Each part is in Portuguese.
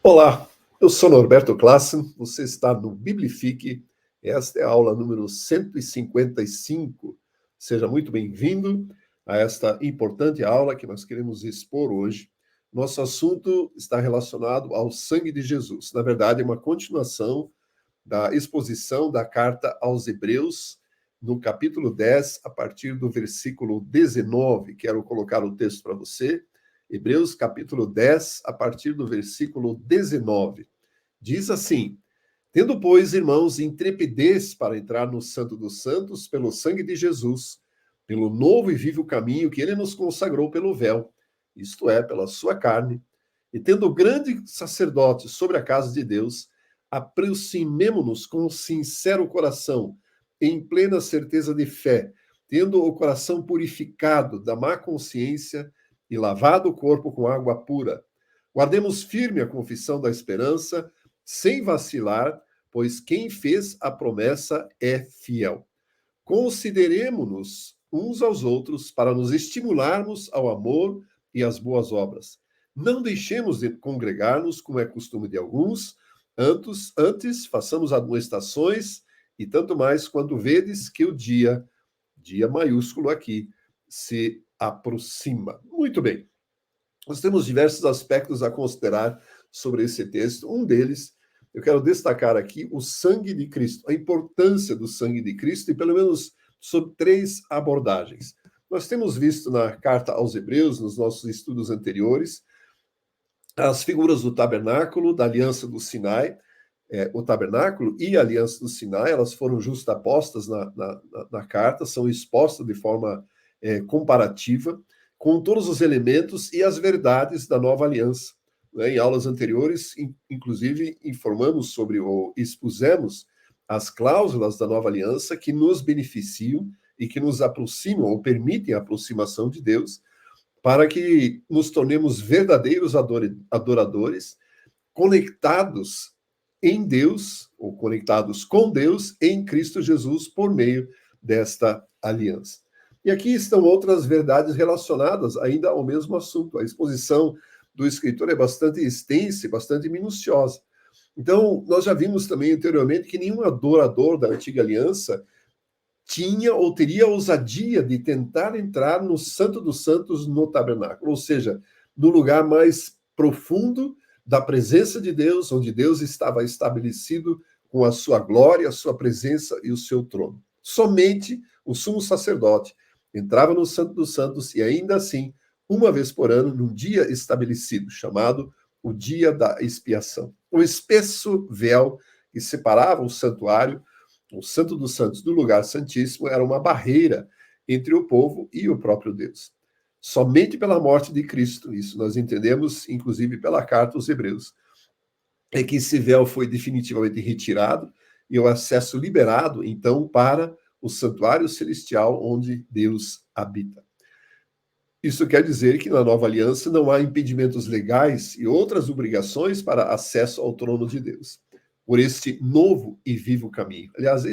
Olá, eu sou Norberto Classen, você está no Biblifique, esta é a aula número 155. Seja muito bem-vindo a esta importante aula que nós queremos expor hoje. Nosso assunto está relacionado ao sangue de Jesus. Na verdade, é uma continuação da exposição da carta aos Hebreus, no capítulo 10, a partir do versículo 19. Quero colocar o texto para você. Hebreus capítulo 10, a partir do versículo 19. Diz assim: Tendo, pois, irmãos, intrepidez para entrar no Santo dos Santos pelo sangue de Jesus, pelo novo e vivo caminho que ele nos consagrou pelo véu, isto é, pela sua carne, e tendo grande sacerdote sobre a casa de Deus, aproximemo-nos com sincero coração, em plena certeza de fé, tendo o coração purificado da má consciência e lavado o corpo com água pura. Guardemos firme a confissão da esperança, sem vacilar, pois quem fez a promessa é fiel. Consideremo-nos uns aos outros para nos estimularmos ao amor e às boas obras. Não deixemos de congregar-nos, como é costume de alguns, antes façamos admoestações, e tanto mais quando vedes que o dia maiúsculo aqui, se aproxima. Muito bem. Nós temos diversos aspectos a considerar sobre esse texto. Um deles, eu quero destacar aqui o sangue de Cristo, a importância do sangue de Cristo, e pelo menos sobre 3 abordagens. Nós temos visto na carta aos Hebreus, nos nossos estudos anteriores, as figuras do tabernáculo, da aliança do Sinai. O tabernáculo e a aliança do Sinai, elas foram justapostas na carta, são expostas de forma comparativa, com todos os elementos e as verdades da nova aliança. Em aulas anteriores, inclusive, informamos sobre ou expusemos as cláusulas da nova aliança que nos beneficiam e que nos aproximam ou permitem a aproximação de Deus, para que nos tornemos verdadeiros adoradores, conectados em Deus, ou conectados com Deus, em Cristo Jesus, por meio desta aliança. E aqui estão outras verdades relacionadas ainda ao mesmo assunto. A exposição do escritor é bastante extensa e bastante minuciosa. Então, nós já vimos também anteriormente que nenhum adorador da antiga aliança tinha ou teria a ousadia de tentar entrar no Santo dos Santos no tabernáculo, ou seja, no lugar mais profundo da presença de Deus, onde Deus estava estabelecido com a sua glória, a sua presença e o seu trono. Somente o sumo sacerdote entrava no Santo dos Santos, e ainda assim, uma vez por ano, num dia estabelecido, chamado o dia da expiação. O espesso véu que separava o santuário, o Santo dos Santos, do lugar santíssimo, era uma barreira entre o povo e o próprio Deus. Somente pela morte de Cristo, isso nós entendemos, inclusive pela carta aos Hebreus, é que esse véu foi definitivamente retirado e o acesso liberado, então, para o santuário celestial onde Deus habita. Isso quer dizer que na nova aliança não há impedimentos legais e outras obrigações para acesso ao trono de Deus, por este novo e vivo caminho. Aliás,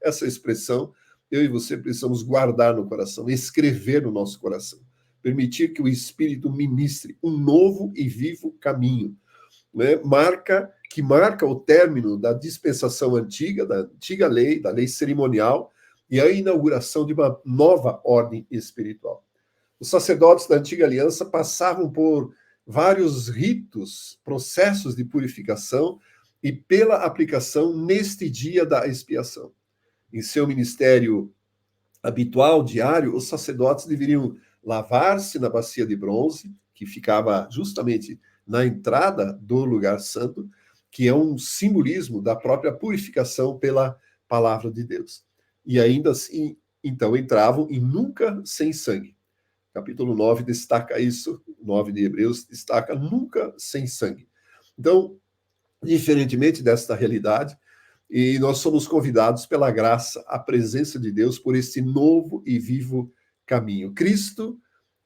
essa expressão, eu e você precisamos guardar no coração, escrever no nosso coração, permitir que o Espírito ministre um novo e vivo caminho, né? Que marca o término da dispensação antiga, da antiga lei, da lei cerimonial, e a inauguração de uma nova ordem espiritual. Os sacerdotes da antiga aliança passavam por vários ritos, processos de purificação, e pela aplicação neste dia da expiação. Em seu ministério habitual, diário, os sacerdotes deveriam lavar-se na bacia de bronze, que ficava justamente na entrada do lugar santo, que é um simbolismo da própria purificação pela palavra de Deus. E ainda assim, então, entravam e nunca sem sangue. Capítulo 9 destaca isso, 9 de Hebreus destaca nunca sem sangue. Então, diferentemente desta realidade, e nós somos convidados pela graça à presença de Deus por este novo e vivo caminho.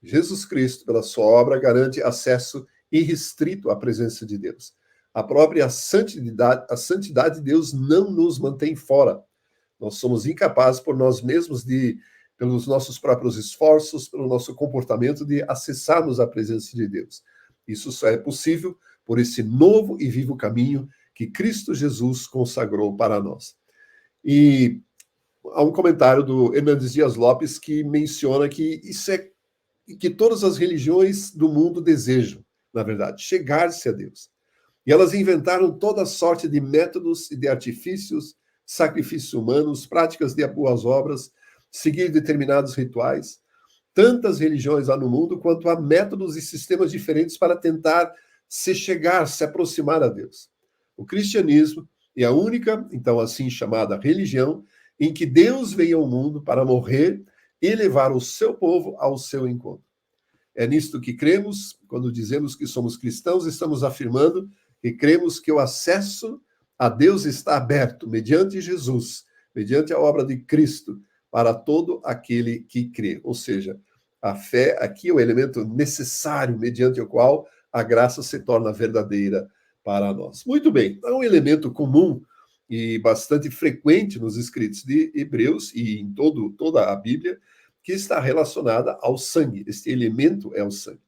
Jesus Cristo, pela sua obra, garante acesso irrestrito à presença de Deus. A própria santidade de Deus não nos mantém fora. Nós somos incapazes por nós mesmos pelos nossos próprios esforços, pelo nosso comportamento, de acessarmos a presença de Deus. Isso só é possível por esse novo e vivo caminho que Cristo Jesus consagrou para nós. E há um comentário do Hernandes Dias Lopes que menciona que isso é que todas as religiões do mundo desejam, na verdade, chegar-se a Deus. E elas inventaram toda sorte de métodos e de artifícios, sacrifícios humanos, práticas de boas obras, seguir determinados rituais. Tantas religiões há no mundo quanto há métodos e sistemas diferentes para tentar se chegar, se aproximar a Deus. O cristianismo é a única, então assim chamada religião, em que Deus veio ao mundo para morrer e levar o seu povo ao seu encontro. É nisto que cremos, quando dizemos que somos cristãos, estamos afirmando que cremos que o acesso a Deus está aberto, mediante Jesus, mediante a obra de Cristo, para todo aquele que crê. Ou seja, a fé aqui é o elemento necessário, mediante o qual a graça se torna verdadeira para nós. Muito bem, é um elemento comum e bastante frequente nos escritos de Hebreus e em toda a Bíblia, que está relacionada ao sangue. Este elemento é o sangue.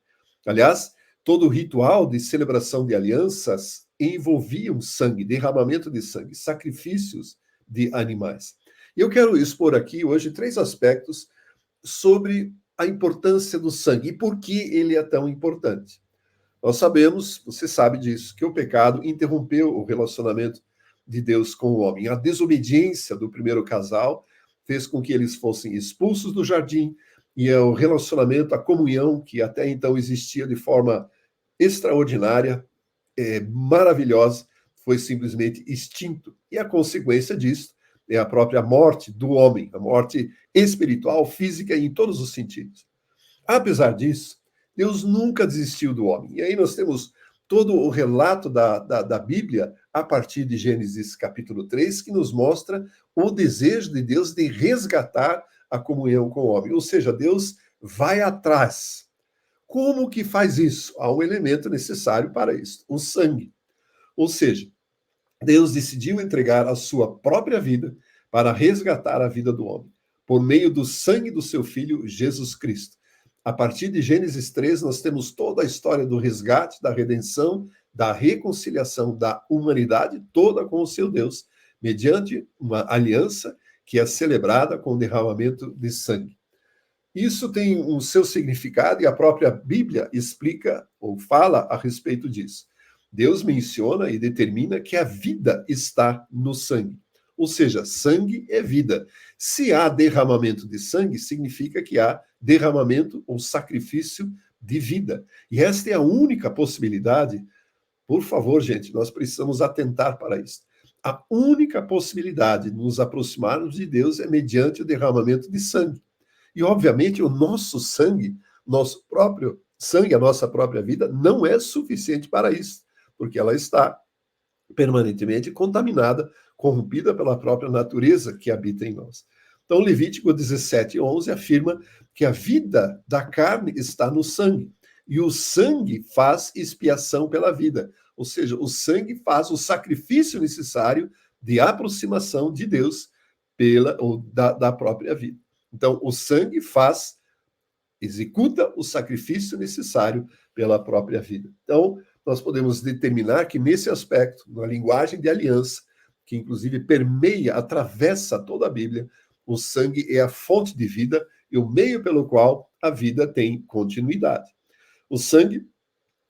Aliás, todo ritual de celebração de alianças envolvia sangue, derramamento de sangue, sacrifícios de animais. E eu quero expor aqui hoje 3 aspectos sobre a importância do sangue e por que ele é tão importante. Nós sabemos, você sabe disso, que o pecado interrompeu o relacionamento de Deus com o homem. A desobediência do primeiro casal fez com que eles fossem expulsos do jardim e o relacionamento, a comunhão que até então existia de forma extraordinária, maravilhosa, foi simplesmente extinto. E a consequência disso é a própria morte do homem, a morte espiritual, física em todos os sentidos. Apesar disso, Deus nunca desistiu do homem. E aí nós temos todo o relato da Bíblia, a partir de Gênesis capítulo 3, que nos mostra o desejo de Deus de resgatar a comunhão com o homem. Ou seja, Deus vai atrás. Como que faz isso? Há um elemento necessário para isso, o sangue. Ou seja, Deus decidiu entregar a sua própria vida para resgatar a vida do homem, por meio do sangue do seu Filho, Jesus Cristo. A partir de Gênesis 3, nós temos toda a história do resgate, da redenção, da reconciliação da humanidade toda com o seu Deus, mediante uma aliança que é celebrada com o derramamento de sangue. Isso tem um seu significado e a própria Bíblia explica ou fala a respeito disso. Deus menciona e determina que a vida está no sangue. Ou seja, sangue é vida. Se há derramamento de sangue, significa que há derramamento ou sacrifício de vida. E esta é a única possibilidade. Por favor, gente, nós precisamos atentar para isso. A única possibilidade de nos aproximarmos de Deus é mediante o derramamento de sangue. E, obviamente, o nosso sangue, nosso próprio sangue, a nossa própria vida, não é suficiente para isso, porque ela está permanentemente contaminada, corrompida pela própria natureza que habita em nós. Então, Levítico 17:11 afirma que a vida da carne está no sangue, e o sangue faz expiação pela vida, ou seja, o sangue faz o sacrifício necessário de aproximação de Deus da própria vida. Então, o sangue executa o sacrifício necessário pela própria vida. Então, nós podemos determinar que nesse aspecto, na linguagem de aliança, que inclusive permeia, atravessa toda a Bíblia, o sangue é a fonte de vida e o meio pelo qual a vida tem continuidade. O sangue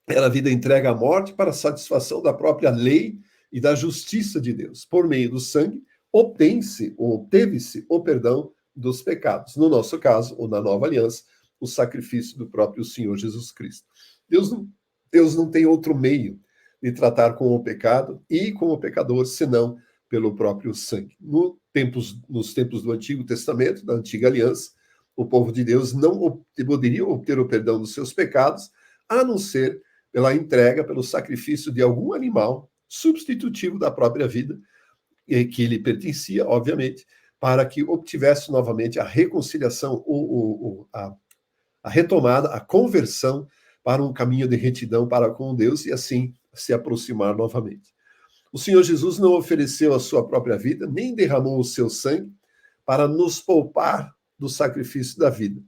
era a vida entregue à morte para a satisfação da própria lei e da justiça de Deus. Por meio do sangue, obteve-se o perdão dos pecados. No nosso caso, ou na nova aliança, o sacrifício do próprio Senhor Jesus Cristo. Deus não tem outro meio de tratar com o pecado e com o pecador, senão pelo próprio sangue. Nos tempos do Antigo Testamento, da Antiga Aliança, o povo de Deus não poderia obter o perdão dos seus pecados, a não ser pela entrega, pelo sacrifício de algum animal substitutivo da própria vida, que lhe pertencia, obviamente, para que obtivesse novamente a reconciliação, a retomada, a conversão para um caminho de retidão para com Deus e assim se aproximar novamente. O Senhor Jesus não ofereceu a sua própria vida, nem derramou o seu sangue para nos poupar do sacrifício da vida.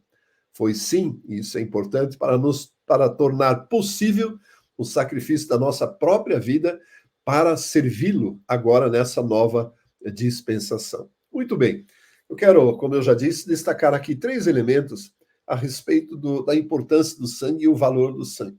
Foi sim, e isso é importante, para tornar possível o sacrifício da nossa própria vida para servi-lo agora nessa nova dispensação. Muito bem. Eu quero, como eu já disse, destacar aqui 3 elementos a respeito da importância do sangue e o valor do sangue,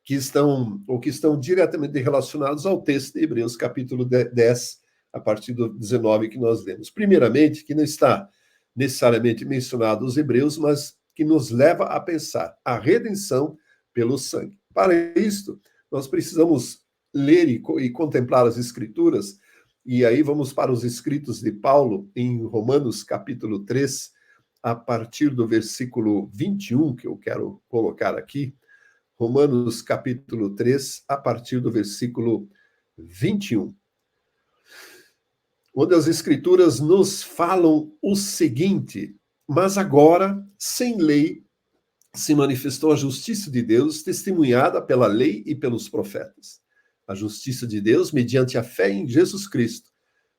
que estão diretamente relacionados ao texto de Hebreus, capítulo 10, a partir do 19 que nós lemos. Primeiramente, que não está necessariamente mencionado os Hebreus, mas que nos leva a pensar a redenção pelo sangue. Para isso, nós precisamos ler e contemplar as Escrituras, e aí vamos para os escritos de Paulo em Romanos, capítulo 3, a partir do versículo 21, que eu quero colocar aqui. Romanos, capítulo 3, a partir do versículo 21. Onde as Escrituras nos falam o seguinte: mas agora, sem lei, se manifestou a justiça de Deus, testemunhada pela lei e pelos profetas. A justiça de Deus mediante a fé em Jesus Cristo,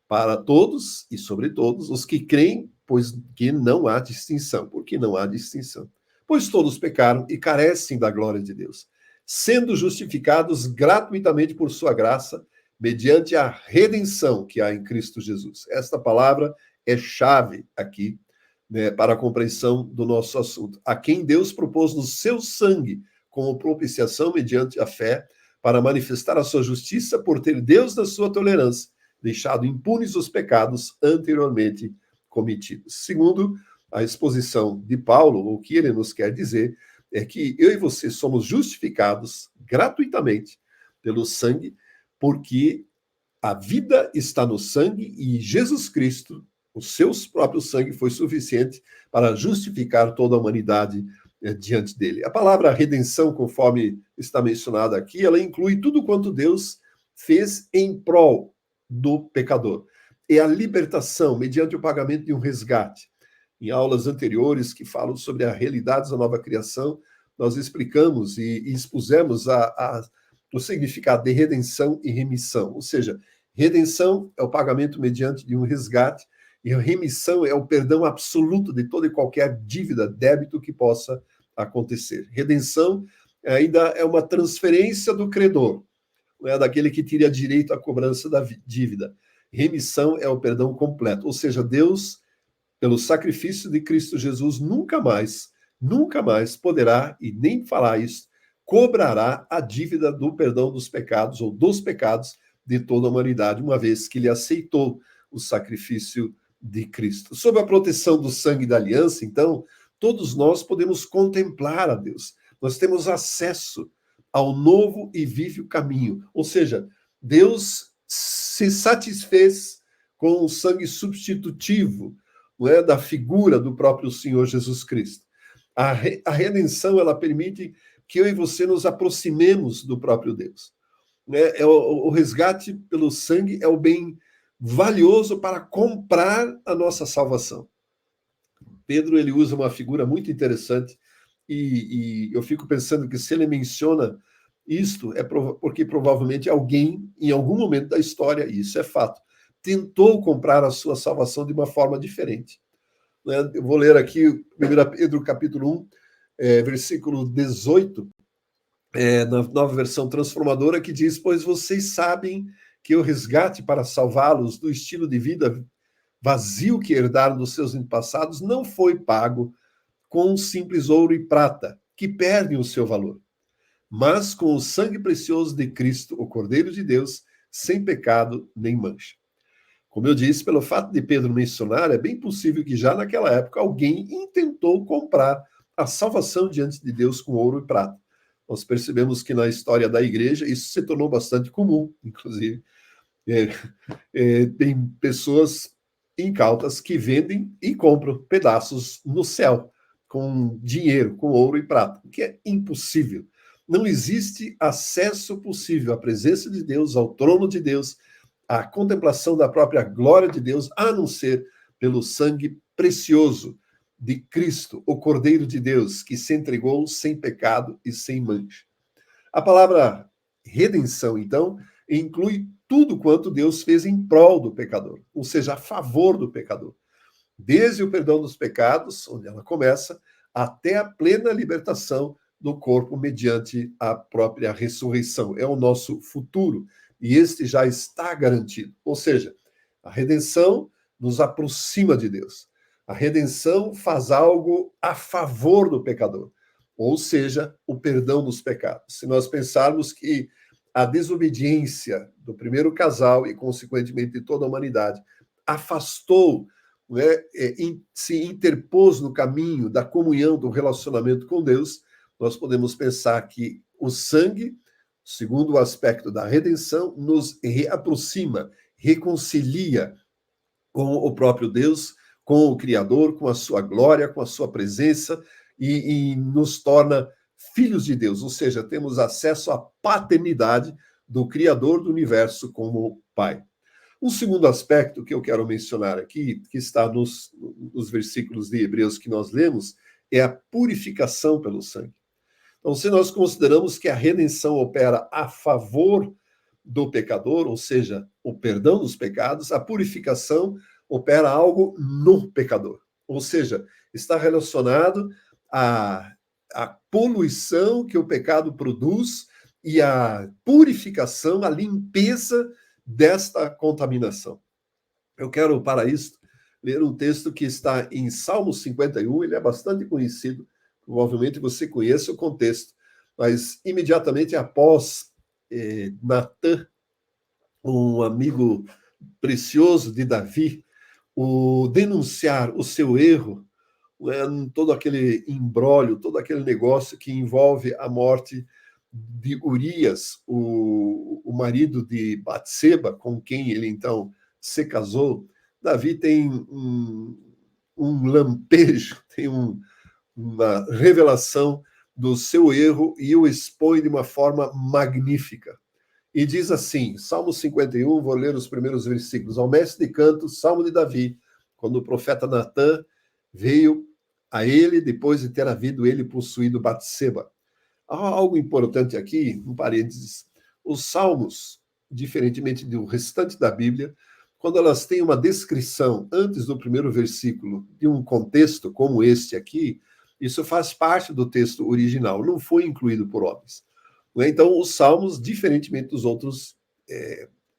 para todos e sobre todos os que creem, pois que não há distinção. Por que não há distinção? Pois todos pecaram e carecem da glória de Deus, sendo justificados gratuitamente por sua graça, mediante a redenção que há em Cristo Jesus. Esta palavra é chave aqui, né, para a compreensão do nosso assunto. A quem Deus propôs no seu sangue, como propiciação mediante a fé, para manifestar a sua justiça por ter Deus, na sua tolerância, deixado impunes os pecados anteriormente cometidos. Segundo a exposição de Paulo, o que ele nos quer dizer é que eu e você somos justificados gratuitamente pelo sangue, porque a vida está no sangue e Jesus Cristo, o seu próprio sangue, foi suficiente para justificar toda a humanidade diante dele. A palavra redenção, conforme está mencionada aqui, ela inclui tudo quanto Deus fez em prol do pecador. É a libertação mediante o pagamento de um resgate. Em aulas anteriores que falam sobre a realidade da nova criação, nós explicamos e expusemos o significado de redenção e remissão. Ou seja, redenção é o pagamento mediante de um resgate e a remissão é o perdão absoluto de toda e qualquer dívida, débito que possa acontecer. Redenção ainda é uma transferência do credor, né, daquele que teria direito à cobrança da dívida. Remissão é o perdão completo, ou seja, Deus, pelo sacrifício de Cristo Jesus, nunca mais poderá, e nem falar isso, cobrará a dívida do perdão dos pecados ou dos pecados de toda a humanidade, uma vez que ele aceitou o sacrifício de Cristo. Sob a proteção do sangue da aliança, então, todos nós podemos contemplar a Deus. Nós temos acesso ao novo e vivo caminho. Ou seja, Deus se satisfez com o sangue substitutivo, não é, da figura do próprio Senhor Jesus Cristo. A redenção, ela permite que eu e você nos aproximemos do próprio Deus. O resgate pelo sangue é o bem valioso para comprar a nossa salvação. Pedro, ele usa uma figura muito interessante e eu fico pensando que se ele menciona isto é porque provavelmente alguém, em algum momento da história, isso é fato, tentou comprar a sua salvação de uma forma diferente. Eu vou ler aqui 1 Pedro capítulo 1, versículo 18, na nova versão transformadora, que diz: pois vocês sabem que o resgate para salvá-los do estilo de vida vazio que herdaram dos seus antepassados não foi pago com simples ouro e prata, que perdem o seu valor, mas com o sangue precioso de Cristo, o Cordeiro de Deus, sem pecado nem mancha. Como eu disse, pelo fato de Pedro mencionar, é bem possível que já naquela época alguém intentou comprar a salvação diante de Deus com ouro e prata. Nós percebemos que na história da igreja isso se tornou bastante comum, inclusive. Tem pessoas incautas que vendem e compram pedaços no céu com dinheiro, com ouro e prata, o que é impossível. Não existe acesso possível à presença de Deus, ao trono de Deus, à contemplação da própria glória de Deus, a não ser pelo sangue precioso de Cristo, o Cordeiro de Deus, que se entregou sem pecado e sem mancha. A palavra redenção, então, inclui tudo quanto Deus fez em prol do pecador, ou seja, a favor do pecador. Desde o perdão dos pecados, onde ela começa, até a plena libertação do corpo mediante a própria ressurreição. É o nosso futuro e este já está garantido. Ou seja, a redenção nos aproxima de Deus. A redenção faz algo a favor do pecador, ou seja, o perdão dos pecados. Se nós pensarmos que a desobediência do primeiro casal e, consequentemente, de toda a humanidade afastou, né, se interpôs no caminho da comunhão, do relacionamento com Deus, nós podemos pensar que o sangue, segundo o aspecto da redenção, nos reaproxima, reconcilia com o próprio Deus, com o Criador, com a sua glória, com a sua presença e nos torna filhos de Deus, ou seja, temos acesso à paternidade do Criador do universo como Pai. Um segundo aspecto que eu quero mencionar aqui, que está nos versículos de Hebreus que nós lemos, é a purificação pelo sangue. Então, se nós consideramos que a redenção opera a favor do pecador, ou seja, o perdão dos pecados, a purificação opera algo no pecador. Ou seja, está relacionado à poluição que o pecado produz e a purificação, a limpeza desta contaminação. Eu quero, para isso, ler um texto que está em Salmo 51, ele é bastante conhecido, provavelmente você conhece o contexto, mas imediatamente após Natã, um amigo precioso de Davi, o denunciar o seu erro, todo aquele imbróglio, todo aquele negócio que envolve a morte de Urias, o marido de Batseba, com quem ele então se casou. Davi tem um lampejo, tem uma revelação do seu erro e o expõe de uma forma magnífica. E diz assim, Salmo 51, vou ler os primeiros versículos. Ao mestre de canto, Salmo de Davi, quando o profeta Natã veio a ele, depois de ter havido ele possuído Batseba. Há algo importante aqui, um parênteses. Os salmos, diferentemente do restante da Bíblia, quando elas têm uma descrição antes do primeiro versículo de um contexto como este aqui, isso faz parte do texto original, não foi incluído por homens. Então, os salmos, diferentemente dos outros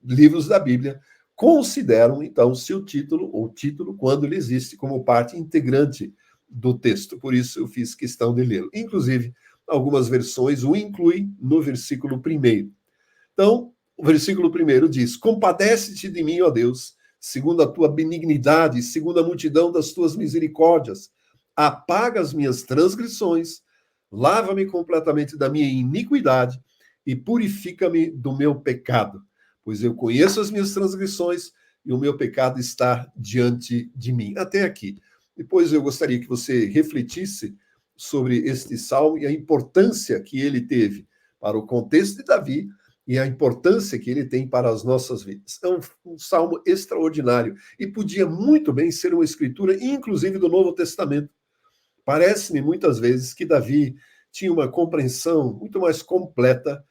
livros da Bíblia, consideram, então, seu título, ou título, quando ele existe, como parte integrante do texto. Por isso, eu fiz questão de lê-lo. Inclusive, algumas versões o incluem no versículo 1. Então, o versículo 1 diz: compadece-te de mim, ó Deus, segundo a tua benignidade, segundo a multidão das tuas misericórdias. Apaga as minhas transgressões, lava-me completamente da minha iniquidade e purifica-me do meu pecado, pois eu conheço as minhas transgressões e o meu pecado está diante de mim. Até aqui. Depois eu gostaria que você refletisse sobre este salmo e a importância que ele teve para o contexto de Davi e a importância que ele tem para as nossas vidas. É um salmo extraordinário e podia muito bem ser uma escritura, inclusive do Novo Testamento. Parece-me muitas vezes que Davi tinha uma compreensão muito mais completa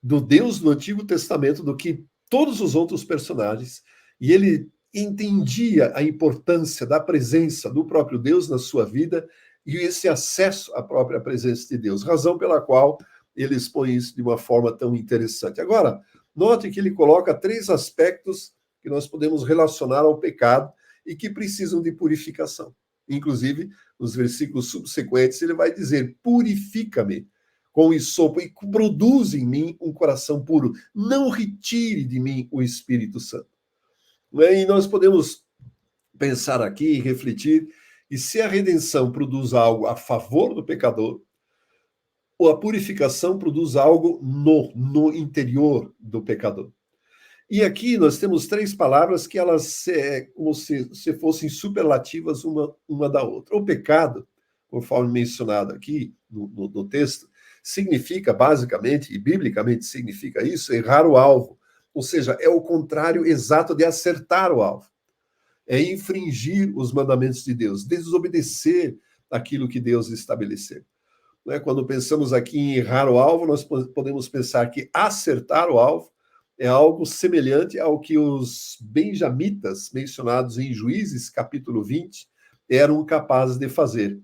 do Deus do Antigo Testamento do que todos os outros personagens, e ele entendia a importância da presença do próprio Deus na sua vida e esse acesso à própria presença de Deus, razão pela qual ele expõe isso de uma forma tão interessante. Agora, note que ele coloca 3 aspectos que nós podemos relacionar ao pecado e que precisam de purificação. Inclusive, nos versículos subsequentes, ele vai dizer: purifica-me com hisopo e produz em mim um coração puro. Não retire de mim o Espírito Santo. E nós podemos pensar aqui e refletir, e se a redenção produz algo a favor do pecador, ou a purificação produz algo no interior do pecador. E aqui nós temos 3 palavras que elas como se fossem superlativas uma da outra. O pecado, conforme mencionado aqui no texto, significa basicamente, e biblicamente significa isso, errar o alvo. Ou seja, é o contrário exato de acertar o alvo. É infringir os mandamentos de Deus, desobedecer aquilo que Deus estabeleceu. Quando pensamos aqui em errar o alvo, nós podemos pensar que acertar o alvo é algo semelhante ao que os benjamitas, mencionados em Juízes, capítulo 20, eram capazes de fazer.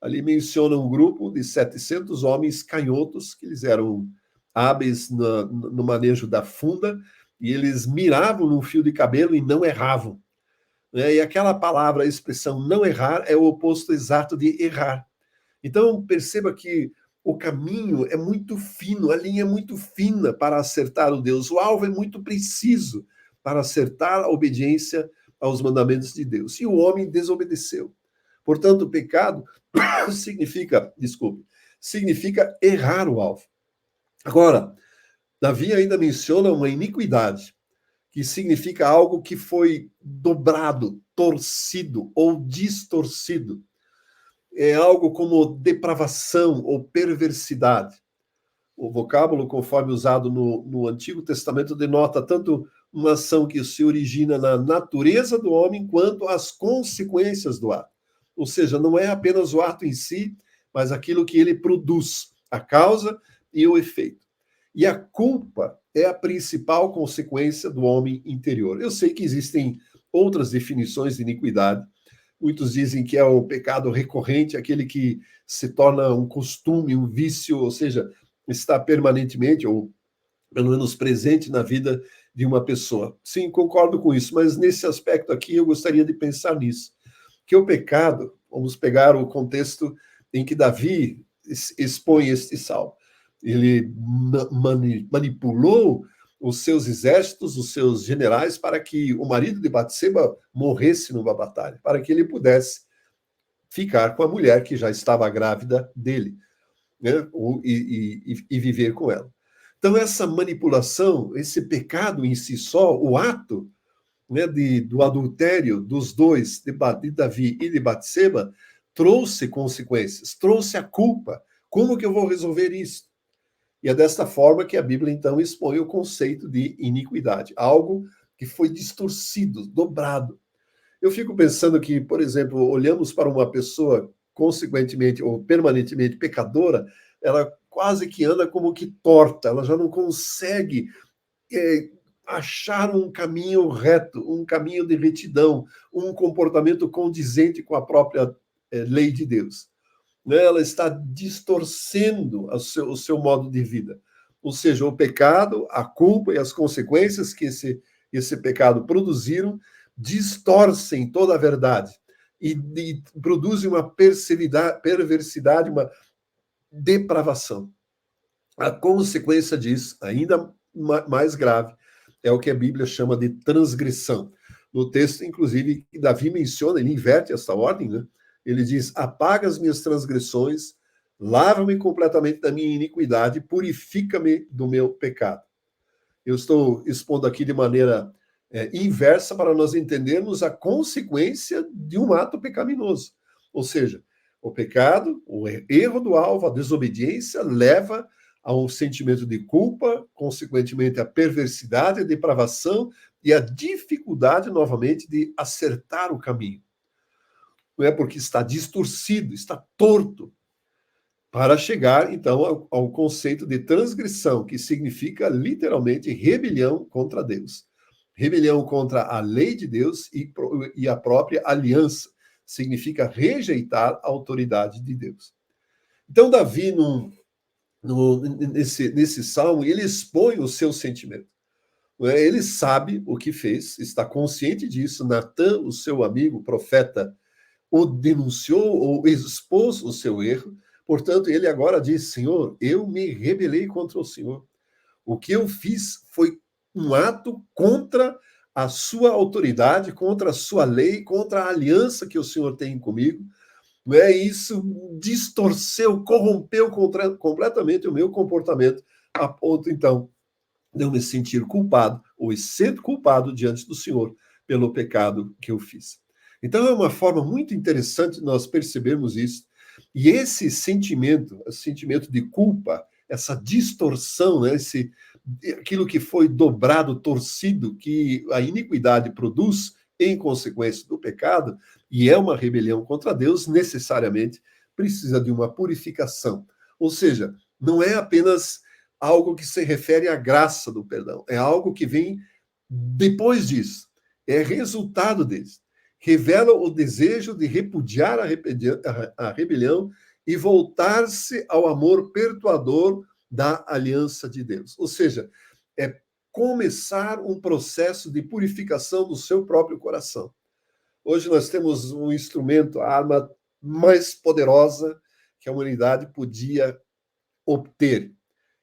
Ali menciona um grupo de 700 homens canhotos, que eles eram hábeis no manejo da funda, e eles miravam num fio de cabelo e não erravam. Né? E aquela palavra, a expressão não errar, é o oposto exato de errar. Então, perceba que o caminho é muito fino, a linha é muito fina para acertar o Deus. O alvo é muito preciso para acertar a obediência aos mandamentos de Deus. E o homem desobedeceu. Portanto, o pecado significa errar o alvo. Agora, Davi ainda menciona uma iniquidade, que significa algo que foi dobrado, torcido ou distorcido. É algo como depravação ou perversidade. O vocábulo, conforme usado no Antigo Testamento, denota tanto uma ação que se origina na natureza do homem, quanto as consequências do ato. Ou seja, não é apenas o ato em si, mas aquilo que ele produz, a causa e o efeito. E a culpa é a principal consequência do homem interior. Eu sei que existem outras definições de iniquidade. Muitos dizem que é o pecado recorrente, aquele que se torna um costume, um vício, ou seja, está permanentemente, ou pelo menos presente na vida de uma pessoa. Sim, concordo com isso, mas nesse aspecto aqui eu gostaria de pensar nisso. Que o pecado, vamos pegar o contexto em que Davi expõe este salmo. Ele manipulou os seus exércitos, os seus generais, para que o marido de Batseba morresse numa batalha, para que ele pudesse ficar com a mulher que já estava grávida dele, né? E viver com ela. Então, essa manipulação, esse pecado em si só, o ato, né, do adultério dos dois, de Davi e de Batseba, trouxe consequências, trouxe a culpa. Como que eu vou resolver isso? E é desta forma que a Bíblia, então, expõe o conceito de iniquidade, algo que foi distorcido, dobrado. Eu fico pensando que, por exemplo, olhamos para uma pessoa consequentemente ou permanentemente pecadora, ela quase que anda como que torta, ela já não consegue achar um caminho reto, um caminho de retidão, um comportamento condizente com a própria lei de Deus. Né? Ela está distorcendo o seu modo de vida. Ou seja, o pecado, a culpa e as consequências que esse pecado produziram distorcem toda a verdade e produzem uma perversidade, uma depravação. A consequência disso, ainda mais grave, é o que a Bíblia chama de transgressão. No texto, inclusive, que Davi menciona, ele inverte essa ordem, né? Ele diz: apaga as minhas transgressões, lava-me completamente da minha iniquidade, purifica-me do meu pecado. Eu estou expondo aqui de maneira inversa para nós entendermos a consequência de um ato pecaminoso. Ou seja, o pecado, o erro do alvo, a desobediência, leva a um sentimento de culpa, consequentemente a perversidade, a depravação e a dificuldade, novamente, de acertar o caminho. Não é porque está distorcido, está torto, para chegar, então, ao conceito de transgressão, que significa, literalmente, rebelião contra Deus. Rebelião contra a lei de Deus e a própria aliança. Significa rejeitar a autoridade de Deus. Então, Davi, nesse salmo, ele expõe o seu sentimento. Ele sabe o que fez, está consciente disso. Natã, o seu amigo, profeta, o denunciou ou expôs o seu erro. Portanto, ele agora diz: Senhor, eu me rebelei contra o Senhor. O que eu fiz foi um ato contra a sua autoridade, contra a sua lei, contra a aliança que o Senhor tem comigo. Isso distorceu, corrompeu completamente o meu comportamento, a ponto, então, de eu me sentir culpado, ou ser culpado diante do Senhor pelo pecado que eu fiz. Então, é uma forma muito interessante de nós percebermos isso. E esse sentimento de culpa, essa distorção, né, aquilo que foi dobrado, torcido, que a iniquidade produz em consequência do pecado, e é uma rebelião contra Deus, necessariamente precisa de uma purificação. Ou seja, não é apenas algo que se refere à graça do perdão, é algo que vem depois disso, é resultado disso. revela o desejo de repudiar a rebelião e voltar-se ao amor perdoador da aliança de Deus. Ou seja, é começar um processo de purificação do seu próprio coração. Hoje nós temos um instrumento, a arma mais poderosa que a humanidade podia obter,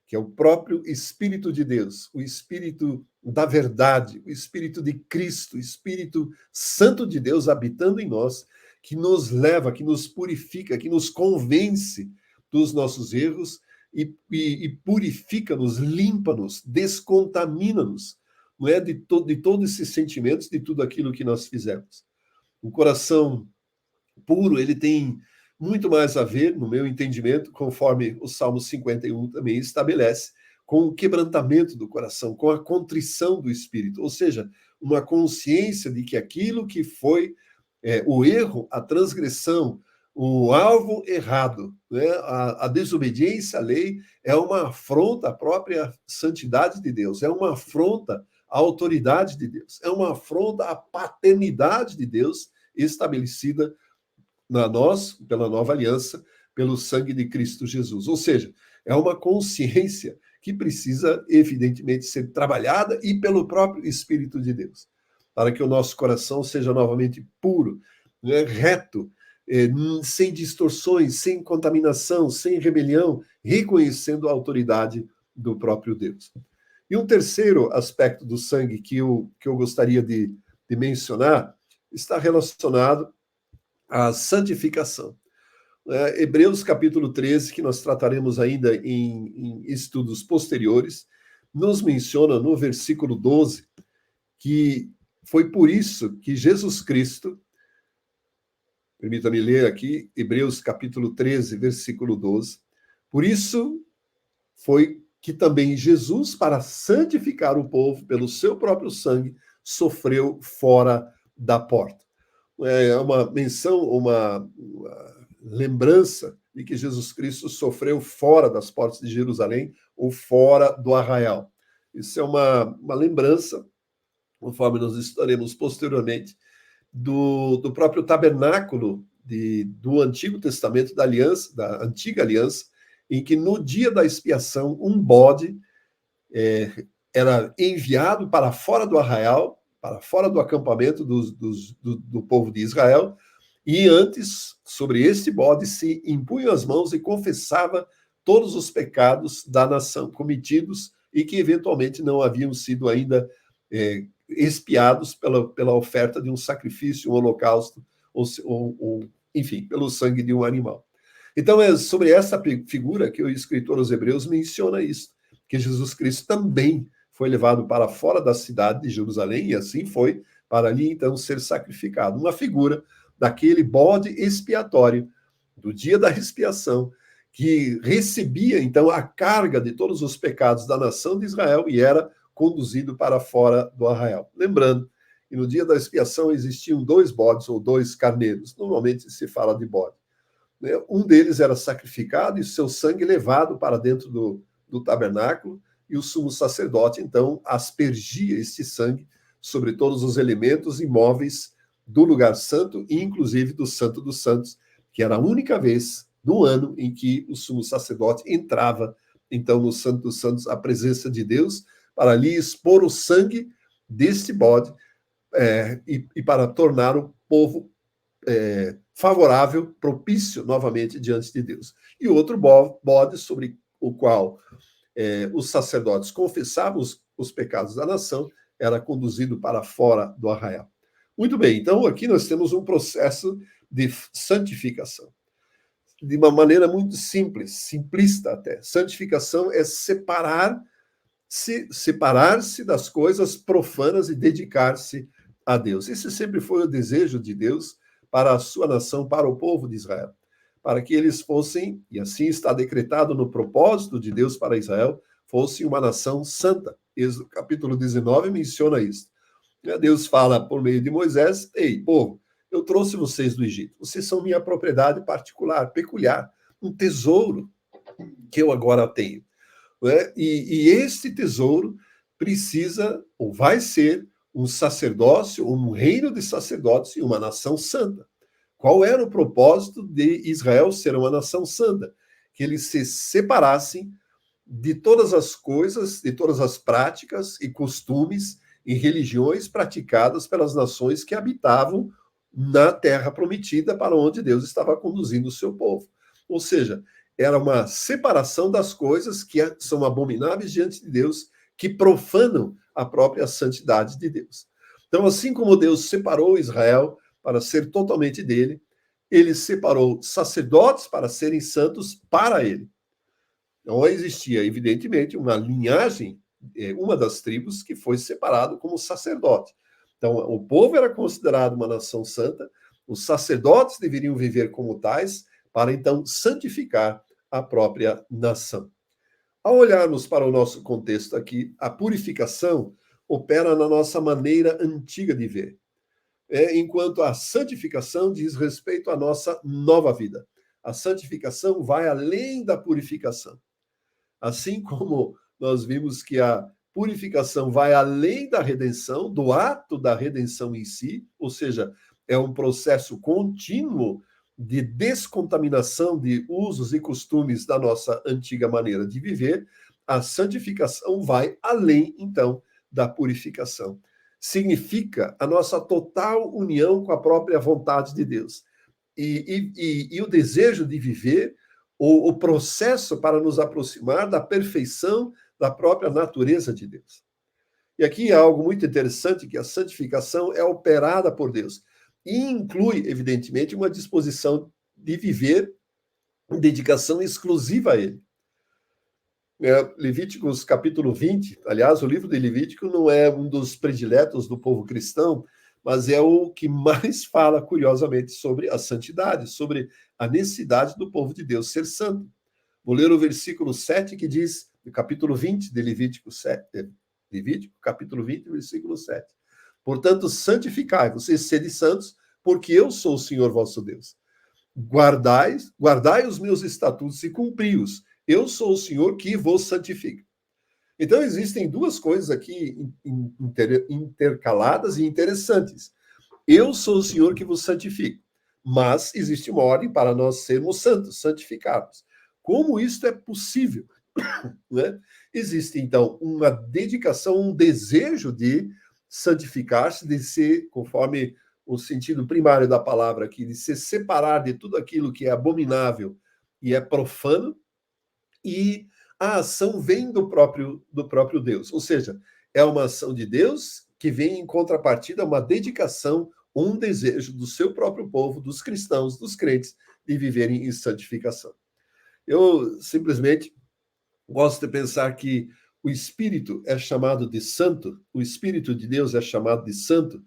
que é o próprio Espírito de Deus, o Espírito da verdade, o Espírito de Cristo, o Espírito Santo de Deus habitando em nós, que nos leva, que nos purifica, que nos convence dos nossos erros e purifica-nos, limpa-nos, descontamina-nos, não é, de todos esses sentimentos, de tudo aquilo que nós fizemos. O coração puro, ele tem muito mais a ver, no meu entendimento, conforme o Salmo 51 também estabelece, com o quebrantamento do coração, com a contrição do espírito, ou seja, uma consciência de que aquilo que foi o erro, a transgressão, o alvo errado, né? A desobediência à lei é uma afronta à própria santidade de Deus, é uma afronta à autoridade de Deus, é uma afronta à paternidade de Deus estabelecida na nós, pela nova aliança, pelo sangue de Cristo Jesus. Ou seja, é uma consciência que precisa, evidentemente, ser trabalhada e pelo próprio Espírito de Deus, para que o nosso coração seja novamente puro, né, reto, sem distorções, sem contaminação, sem rebelião, reconhecendo a autoridade do próprio Deus. E um terceiro aspecto do sangue que eu gostaria de mencionar está relacionado à santificação. Hebreus capítulo 13, que nós trataremos ainda em estudos posteriores, nos menciona no versículo 12 que foi por isso que Jesus Cristo, permita-me ler aqui, Hebreus capítulo 13, versículo 12, por isso foi que também Jesus, para santificar o povo pelo seu próprio sangue, sofreu fora da porta. É uma menção, uma lembrança de que Jesus Cristo sofreu fora das portas de Jerusalém ou fora do arraial. Isso é uma lembrança, conforme nós estudaremos posteriormente, do próprio tabernáculo do Antigo Testamento, da aliança, da Antiga Aliança, em que no dia da expiação um bode era enviado para fora do arraial, para fora do acampamento do povo de Israel, e antes, sobre este bode, se impunha as mãos e confessava todos os pecados da nação cometidos e que eventualmente não haviam sido ainda expiados pela oferta de um sacrifício, um holocausto, ou enfim, pelo sangue de um animal. Então, é sobre essa figura que o escritor aos Hebreus menciona isso, que Jesus Cristo também foi levado para fora da cidade de Jerusalém, e assim foi, para ali então ser sacrificado. Uma figura daquele bode expiatório, do dia da expiação, que recebia então a carga de todos os pecados da nação de Israel e era conduzido para fora do arraial. Lembrando que no dia da expiação existiam 2 bodes ou 2 carneiros, normalmente se fala de bode. Um deles era sacrificado e seu sangue levado para dentro do tabernáculo, e o sumo sacerdote, então, aspergia este sangue sobre todos os elementos imóveis do lugar santo, e inclusive do Santo dos Santos, que era a única vez no ano em que o sumo sacerdote entrava, então, no Santo dos Santos, à presença de Deus, para ali expor o sangue deste bode e para tornar o povo favorável, propício novamente diante de Deus. E outro bode sobre o qual os sacerdotes confessavam os pecados da nação, era conduzido para fora do arraial. Muito bem, então aqui nós temos um processo de santificação. De uma maneira muito simples, simplista até. Santificação é separar-se das coisas profanas e dedicar-se a Deus. Esse sempre foi o desejo de Deus para a sua nação, para o povo de Israel, para que eles fossem, e assim está decretado no propósito de Deus para Israel, fosse uma nação santa. Êxodo capítulo 19 menciona isso. Deus fala por meio de Moisés: ei, povo, eu trouxe vocês do Egito, vocês são minha propriedade particular, peculiar, um tesouro que eu agora tenho. E este tesouro precisa, ou vai ser, um sacerdócio, um reino de sacerdotes e uma nação santa. Qual era o propósito de Israel ser uma nação santa? Que eles se separassem de todas as coisas, de todas as práticas e costumes e religiões praticadas pelas nações que habitavam na terra prometida para onde Deus estava conduzindo o seu povo. Ou seja, era uma separação das coisas que são abomináveis diante de Deus, que profanam a própria santidade de Deus. Então, assim como Deus separou Israel para ser totalmente dele, ele separou sacerdotes para serem santos para ele. Então, existia, evidentemente, uma linhagem, uma das tribos que foi separado como sacerdote. Então, o povo era considerado uma nação santa, os sacerdotes deveriam viver como tais, para então santificar a própria nação. Ao olharmos para o nosso contexto aqui, a purificação opera na nossa maneira antiga de ver, enquanto a santificação diz respeito à nossa nova vida. A santificação vai além da purificação. Assim como nós vimos que a purificação vai além da redenção, do ato da redenção em si, ou seja, é um processo contínuo de descontaminação de usos e costumes da nossa antiga maneira de viver, a santificação vai além, então, da purificação. Significa a nossa total união com a própria vontade de Deus. E o desejo de viver, o processo para nos aproximar da perfeição da própria natureza de Deus. E aqui há algo muito interessante, que a santificação é operada por Deus. E inclui, evidentemente, uma disposição de viver em dedicação exclusiva a Ele. Levíticos capítulo 20, aliás, o livro de Levítico não é um dos prediletos do povo cristão, mas é o que mais fala, curiosamente, sobre a santidade, sobre a necessidade do povo de Deus ser santo. Vou ler o versículo 7, que diz, no capítulo 20 de Levítico, Levítico, capítulo 20, versículo 7. Portanto, santificai-vos e sede santos, porque eu sou o Senhor vosso Deus. Guardai os meus estatutos e cumpri-os. Eu sou o Senhor que vos santifica. Então, existem duas coisas aqui intercaladas e interessantes. Eu sou o Senhor que vos santifica. Mas existe uma ordem para nós sermos santos, santificados. Como isso é possível? Né? Existe, então, uma dedicação, um desejo de santificar-se, de ser, conforme o sentido primário da palavra aqui, de se separar de tudo aquilo que é abominável e é profano, e a ação vem do próprio Deus. Ou seja, é uma ação de Deus que vem em contrapartida a uma dedicação, um desejo do seu próprio povo, dos cristãos, dos crentes, de viverem em santificação. Eu simplesmente gosto de pensar que o Espírito é chamado de santo, o Espírito de Deus é chamado de santo,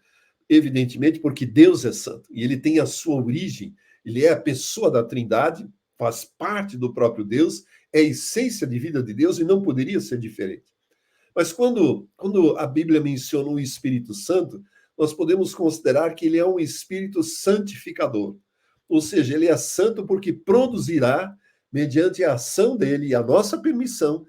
evidentemente porque Deus é santo, e ele tem a sua origem, ele é a pessoa da Trindade, faz parte do próprio Deus, é a essência de vida de Deus e não poderia ser diferente. Mas quando a Bíblia menciona o Espírito Santo, nós podemos considerar que ele é um Espírito santificador. Ou seja, ele é santo porque produzirá, mediante a ação dele e a nossa permissão,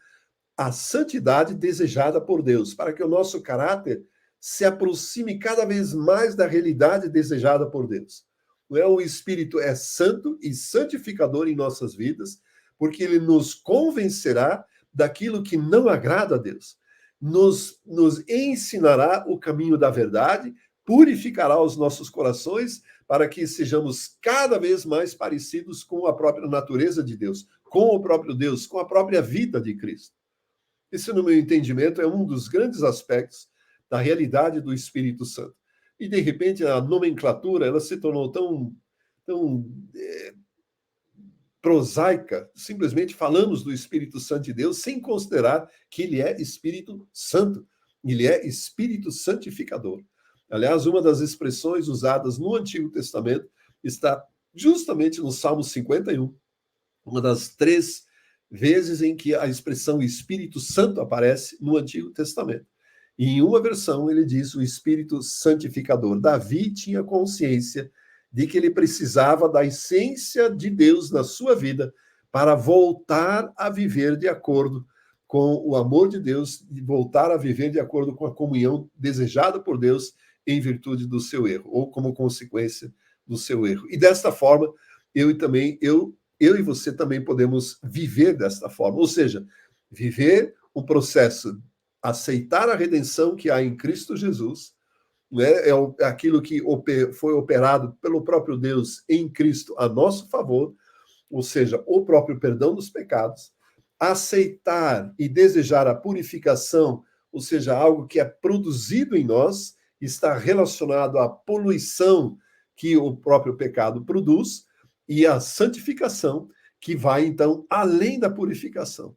a santidade desejada por Deus, para que o nosso caráter se aproxime cada vez mais da realidade desejada por Deus. O Espírito é santo e santificador em nossas vidas, porque ele nos convencerá daquilo que não agrada a Deus. Nos ensinará o caminho da verdade, purificará os nossos corações para que sejamos cada vez mais parecidos com a própria natureza de Deus, com o próprio Deus, com a própria vida de Cristo. Esse, no meu entendimento, é um dos grandes aspectos da realidade do Espírito Santo. E, de repente, a nomenclatura ela se tornou tão prosaica, simplesmente falamos do Espírito Santo de Deus sem considerar que ele é Espírito Santo, ele é Espírito Santificador. Aliás, uma das expressões usadas no Antigo Testamento está justamente no Salmo 51, uma das 3 vezes em que a expressão Espírito Santo aparece no Antigo Testamento. E em uma versão ele diz o Espírito Santificador. Davi tinha consciência de que ele precisava da essência de Deus na sua vida para voltar a viver de acordo com o amor de Deus e voltar a viver de acordo com a comunhão desejada por Deus em virtude do seu erro, ou como consequência do seu erro. E desta forma, eu e você também podemos viver desta forma, ou seja, viver um processo, aceitar a redenção que há em Cristo Jesus, né? É aquilo que foi operado pelo próprio Deus em Cristo a nosso favor, ou seja, o próprio perdão dos pecados, aceitar e desejar a purificação, ou seja, algo que é produzido em nós, está relacionado à poluição que o próprio pecado produz, e a santificação, que vai, então, além da purificação,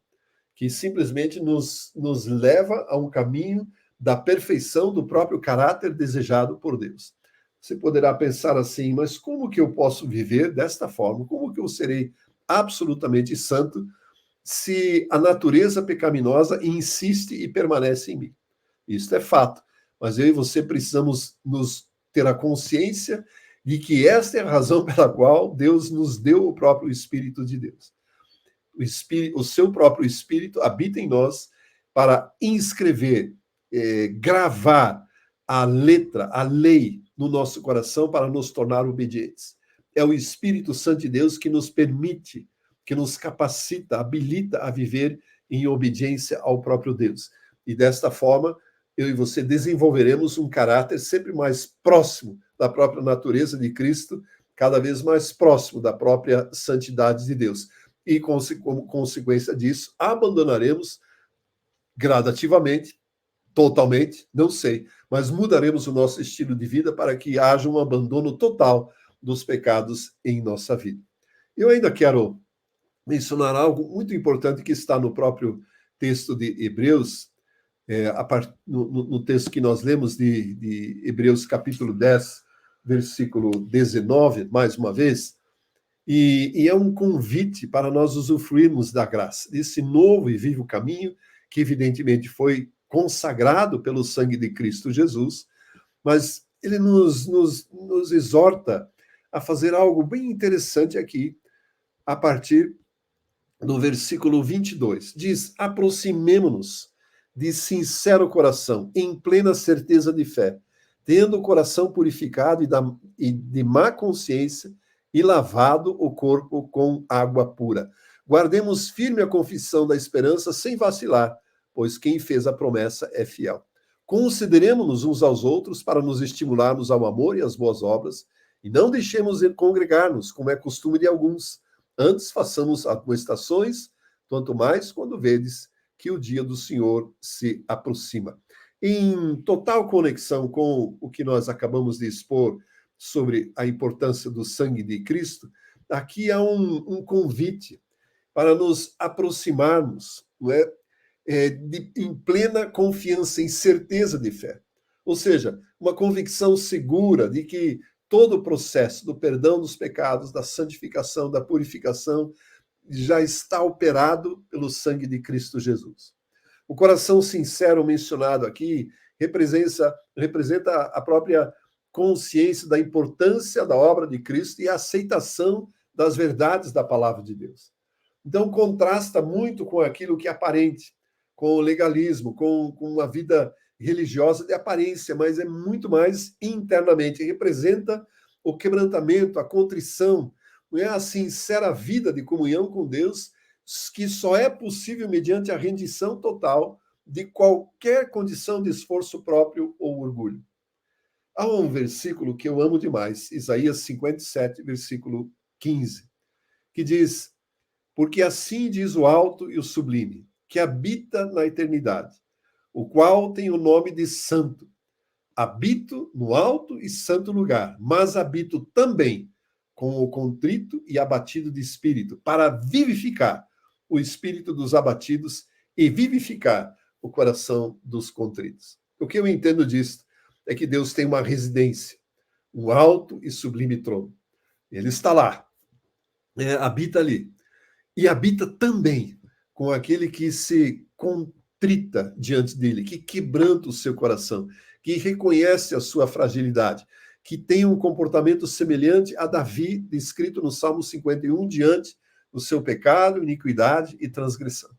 que simplesmente nos leva a um caminho da perfeição do próprio caráter desejado por Deus. Você poderá pensar assim, mas como que eu posso viver desta forma? Como que eu serei absolutamente santo se a natureza pecaminosa insiste e permanece em mim? Isso é fato. Mas eu e você precisamos ter a consciência de que esta é a razão pela qual Deus nos deu o próprio Espírito de Deus. O seu próprio Espírito habita em nós para inscrever, gravar a letra, a lei no nosso coração para nos tornar obedientes. É o Espírito Santo de Deus que nos permite, que nos capacita, habilita a viver em obediência ao próprio Deus. E desta forma, eu e você desenvolveremos um caráter sempre mais próximo da própria natureza de Cristo, cada vez mais próximo da própria santidade de Deus. E, como consequência disso, abandonaremos gradativamente, totalmente, não sei, mas mudaremos o nosso estilo de vida para que haja um abandono total dos pecados em nossa vida. Eu ainda quero mencionar algo muito importante que está no próprio texto de Hebreus, no texto que nós lemos de Hebreus capítulo 10, versículo 19, mais uma vez, e é um convite para nós usufruirmos da graça, desse novo e vivo caminho, que evidentemente foi consagrado pelo sangue de Cristo Jesus, mas ele nos exorta a fazer algo bem interessante aqui, a partir do versículo 22. Diz: aproximemo-nos de sincero coração, em plena certeza de fé, tendo o coração purificado e de má consciência, e lavado o corpo com água pura. Guardemos firme a confissão da esperança sem vacilar, pois quem fez a promessa é fiel. Consideremos-nos uns aos outros para nos estimularmos ao amor e às boas obras, e não deixemos de congregar-nos, como é costume de alguns. Antes façamos admoestações, quanto mais quando vedes que o dia do Senhor se aproxima. Em total conexão com o que nós acabamos de expor sobre a importância do sangue de Cristo, aqui há um convite para nos aproximarmos, não é? Em plena confiança, em certeza de fé. Ou seja, uma convicção segura de que todo o processo do perdão dos pecados, da santificação, da purificação, já está operado pelo sangue de Cristo Jesus. O coração sincero mencionado aqui representa a própria consciência da importância da obra de Cristo e a aceitação das verdades da palavra de Deus. Então, contrasta muito com aquilo que é aparente, com o legalismo, com uma vida religiosa de aparência, mas é muito mais internamente. Representa o quebrantamento, a contrição, não é a sincera vida de comunhão com Deus, que só é possível mediante a rendição total de qualquer condição de esforço próprio ou orgulho. Há um versículo que eu amo demais, Isaías 57, versículo 15, que diz: porque assim diz o alto e o sublime, que habita na eternidade, o qual tem o nome de santo. Habito no alto e santo lugar, mas habito também com o contrito e abatido de espírito, para vivificar o espírito dos abatidos e vivificar o coração dos contritos. O que eu entendo disso é que Deus tem uma residência, um alto e sublime trono. Ele está lá, habita ali. E habita também com aquele que se contrita diante dele, que quebranta o seu coração, que reconhece a sua fragilidade, que tem um comportamento semelhante a Davi, descrito no Salmo 51, diante do seu pecado, iniquidade e transgressão.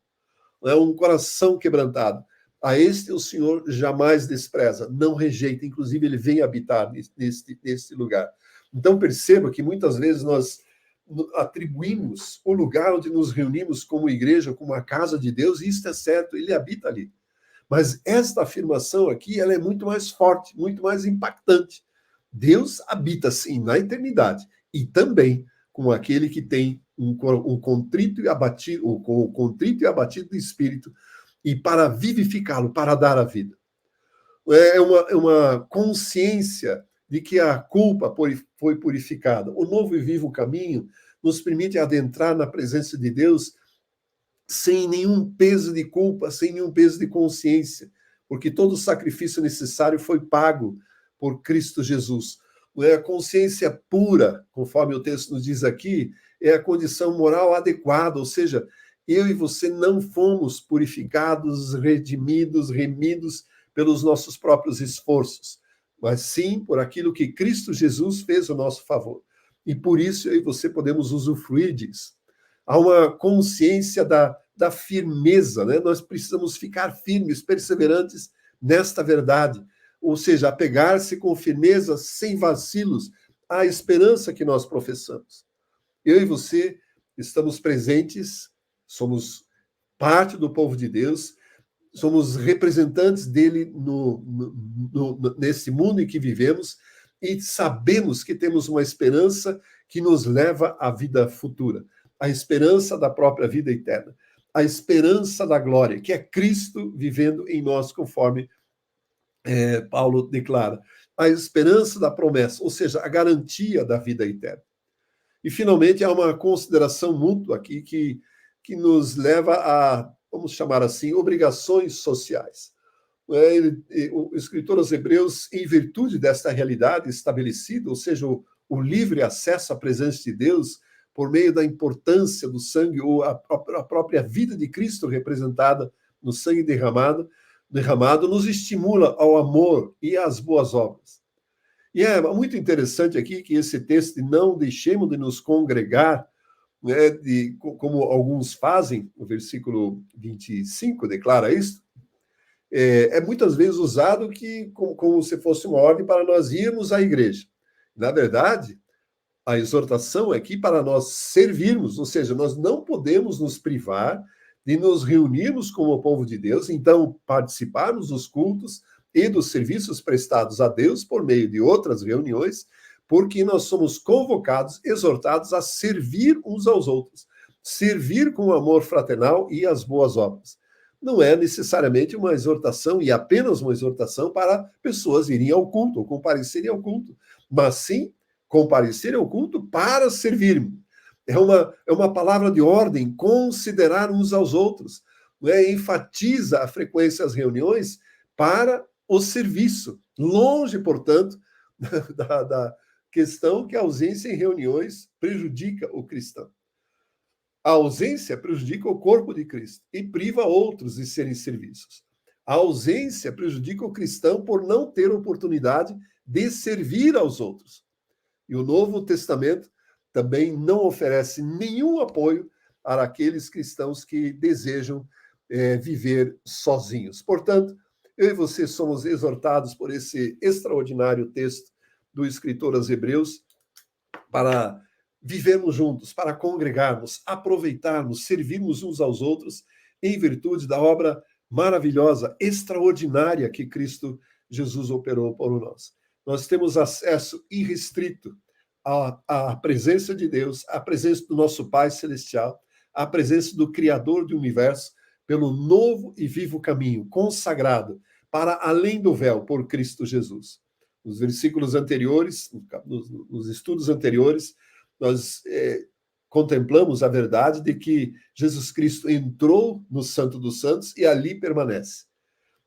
um coração quebrantado. A este o Senhor jamais despreza, não rejeita, inclusive ele vem habitar nesse lugar. Então perceba que muitas vezes nós atribuímos o lugar onde nos reunimos como igreja, como a casa de Deus, e isso é certo, ele habita ali. Mas esta afirmação aqui, ela é muito mais forte, muito mais impactante. Deus habita, sim, na eternidade, e também com aquele que tem um contrito e abatido, com o contrito e abatido do espírito, e para vivificá-lo, para dar a vida. É uma consciência de que a culpa foi purificada. O novo e vivo caminho nos permite adentrar na presença de Deus sem nenhum peso de culpa, sem nenhum peso de consciência, porque todo o sacrifício necessário foi pago por Cristo Jesus. A consciência pura, conforme o texto nos diz aqui, é a condição moral adequada, ou seja, eu e você não fomos purificados, redimidos, remidos pelos nossos próprios esforços, mas sim por aquilo que Cristo Jesus fez ao nosso favor. E por isso eu e você podemos usufruir disso. Há uma consciência da firmeza, né? Nós precisamos ficar firmes, perseverantes nesta verdade, ou seja, apegar-se com firmeza, sem vacilos, à esperança que nós professamos. Eu e você estamos presentes, somos parte do povo de Deus, somos representantes dele nesse mundo em que vivemos e sabemos que temos uma esperança que nos leva à vida futura, a esperança da própria vida eterna, a esperança da glória, que é Cristo vivendo em nós, conforme Paulo declara, a esperança da promessa, ou seja, a garantia da vida eterna. E, finalmente, há uma consideração mútua aqui que nos leva a, vamos chamar assim, obrigações sociais. O escritor aos Hebreus, em virtude desta realidade estabelecida, ou seja, o livre acesso à presença de Deus, por meio da importância do sangue, ou a própria vida de Cristo representada no sangue derramado, nos estimula ao amor e às boas obras. E é muito interessante aqui que esse texto de não deixemos de nos congregar, né, como alguns fazem, o versículo 25 declara isso, é muitas vezes usado como se fosse uma ordem para nós irmos à igreja. Na verdade, a exortação é aqui para nós servirmos, ou seja, nós não podemos nos privar de nos reunirmos como o povo de Deus, então participarmos dos cultos e dos serviços prestados a Deus por meio de outras reuniões, porque nós somos convocados, exortados a servir uns aos outros, servir com amor fraternal e as boas obras. Não é necessariamente uma exortação e apenas uma exortação para pessoas irem ao culto ou comparecerem ao culto, mas sim comparecerem ao culto para servir. É uma palavra de ordem, considerar uns aos outros. Enfatiza a frequência às reuniões para o serviço. Longe, portanto, da questão que a ausência em reuniões prejudica o cristão. A ausência prejudica o corpo de Cristo e priva outros de serem serviços. A ausência prejudica o cristão por não ter oportunidade de servir aos outros. E o Novo Testamento também não oferece nenhum apoio para aqueles cristãos que desejam viver sozinhos. Portanto, eu e você somos exortados por esse extraordinário texto do escritor aos Hebreus para vivermos juntos, para congregarmos, aproveitarmos, servirmos uns aos outros em virtude da obra maravilhosa, extraordinária que Cristo Jesus operou por nós. Nós temos acesso irrestrito à presença de Deus, à presença do nosso Pai Celestial, à presença do Criador do Universo, pelo novo e vivo caminho, consagrado para além do véu por Cristo Jesus. Nos versículos anteriores, nos estudos anteriores, nós contemplamos a verdade de que Jesus Cristo entrou no Santo dos Santos e ali permanece,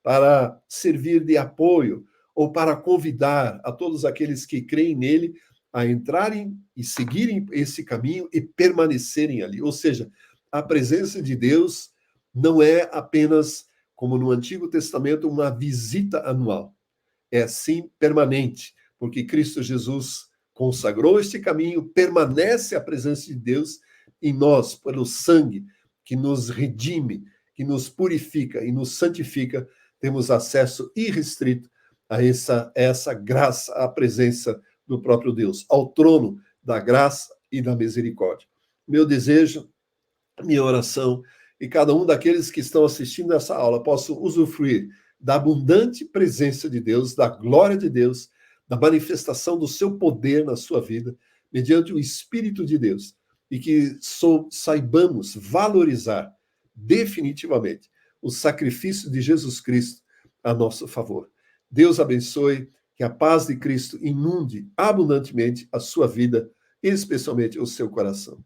para servir de apoio ou para convidar a todos aqueles que creem nele a entrarem e seguirem esse caminho e permanecerem ali. Ou seja, a presença de Deus não é apenas, como no Antigo Testamento, uma visita anual. É sim permanente, porque Cristo Jesus consagrou este caminho, permanece a presença de Deus em nós, pelo sangue que nos redime, que nos purifica e nos santifica, temos acesso irrestrito a essa graça, à presença do próprio Deus, ao trono da graça e da misericórdia. Meu desejo, minha oração, e cada um daqueles que estão assistindo essa aula possam usufruir da abundante presença de Deus, da glória de Deus, da manifestação do seu poder na sua vida, mediante o Espírito de Deus, e que saibamos valorizar definitivamente o sacrifício de Jesus Cristo a nosso favor. Deus abençoe, que a paz de Cristo inunde abundantemente a sua vida, especialmente o seu coração.